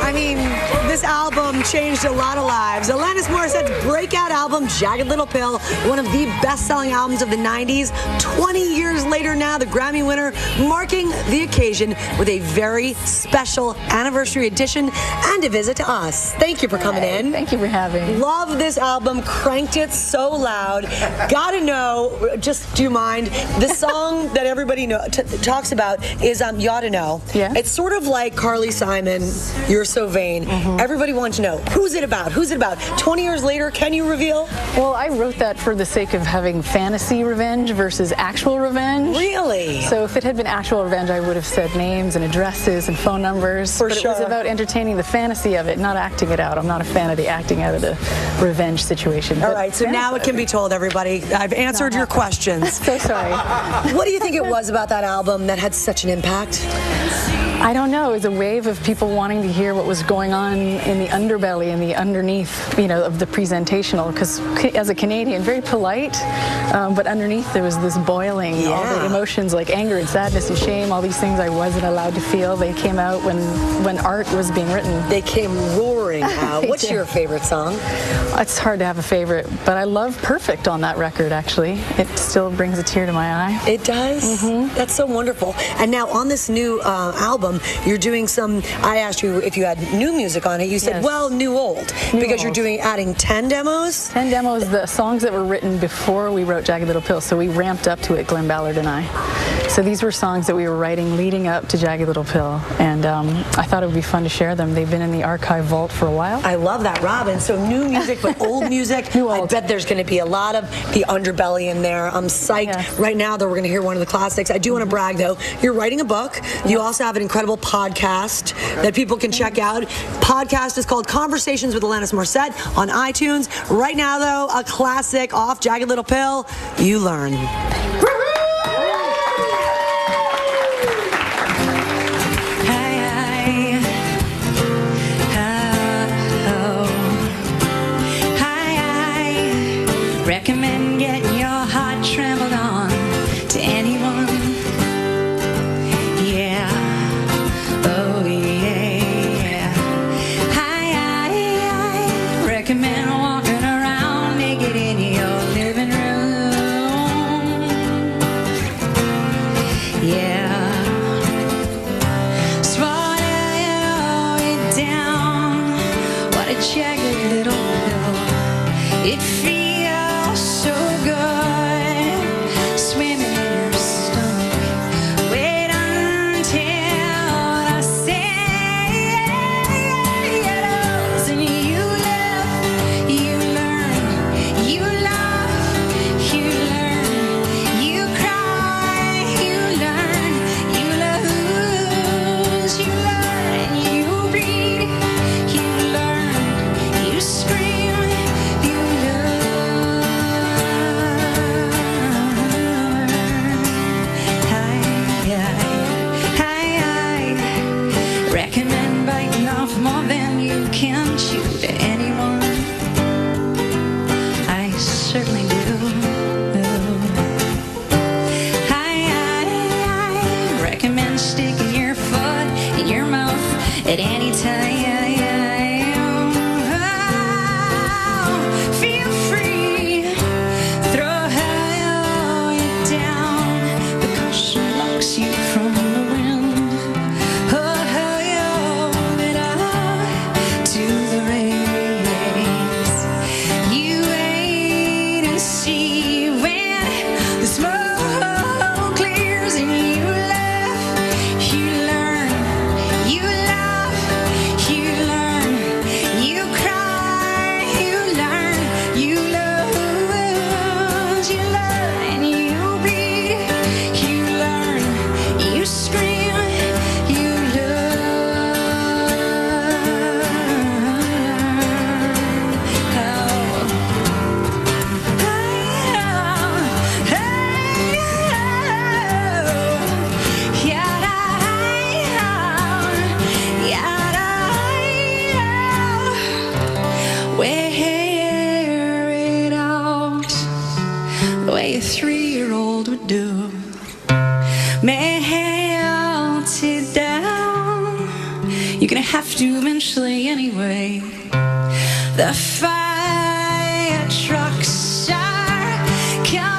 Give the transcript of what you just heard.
I mean, this album changed a lot of lives. Alanis Morissette's breakout album, Jagged Little Pill, one of the best-selling albums of the 90s. 20 years later now, the Grammy winner, marking the occasion with a very special anniversary edition and a visit to us. Thank you for coming in. Thank you for having me. Love this album, cranked it so loud. Gotta know, just do you mind, the song that everybody talks about is You Oughta Know. Yeah. It's sort of like Carly Simon, You're So Vain. Everybody wants to know, who's it about? Who's it about? 20 years later, can you reveal? Well, I wrote that for the sake of having fantasy revenge versus actual revenge. Really? So if it had been actual revenge, I would have said names and addresses and phone numbers. For but sure. It was about entertaining the fantasy of it, not acting it out. I'm not a fan of the acting out of the revenge situation. All right, so now it can be told, everybody. I've answered your questions. So sorry. What do you think it was about that album that had such an impact? I don't know. It was a wave of people wanting to hear what was going on in the underbelly and the underneath, of the presentational. Because as a Canadian, very polite, but underneath there was this boiling, all the emotions like anger and sadness and shame, all these things I wasn't allowed to feel. They came out when art was being written. They came roaring out. What's your favorite song? It's hard to have a favorite, but I love Perfect on that record, actually. It still brings a tear to my eye. It does? That's so wonderful. And now on this new album, you're doing some, I asked you if you had new music on it. You said, yes. Well, new old. Because you're adding 10 demos? 10 demos, the songs that were written before we wrote Jagged Little Pill, so we ramped up to it, Glenn Ballard and I. So these were songs that we were writing leading up to Jagged Little Pill, and I thought it would be fun to share them. They've been in the archive vault for a while. I love that, Robin. So new music, but old music. New old. I bet there's going to be a lot of the underbelly in there. I'm psyched. Yes. Right now, though, we're going to hear one of the classics. I do want to brag, though. You're writing a book. You also have an incredible podcast that people can check out. Podcast is called Conversations with Alanis Morissette on iTunes. Right now, though, a classic off Jagged Little Pill, You Learn. Recommend getting your heart trembled on to anyone. Yeah, oh yeah. I recommend walking around naked in your living room. Yeah, swallow it down. What a jagged little pill. It feels so good, swimming in your stomach. Wait until I say yes, and you live, you learn, you love, you learn, you cry, you learn, you lose, you learn, you read, you learn, you scream, you learn. Recommend biting off more than you can chew to anyone. I certainly do. I recommend sticking your foot in your mouth at any time. Feel free, throw it down. The caution locks you from the wind. You learn, you love, you learn. gonna have to eventually anyway. The fire trucks are coming.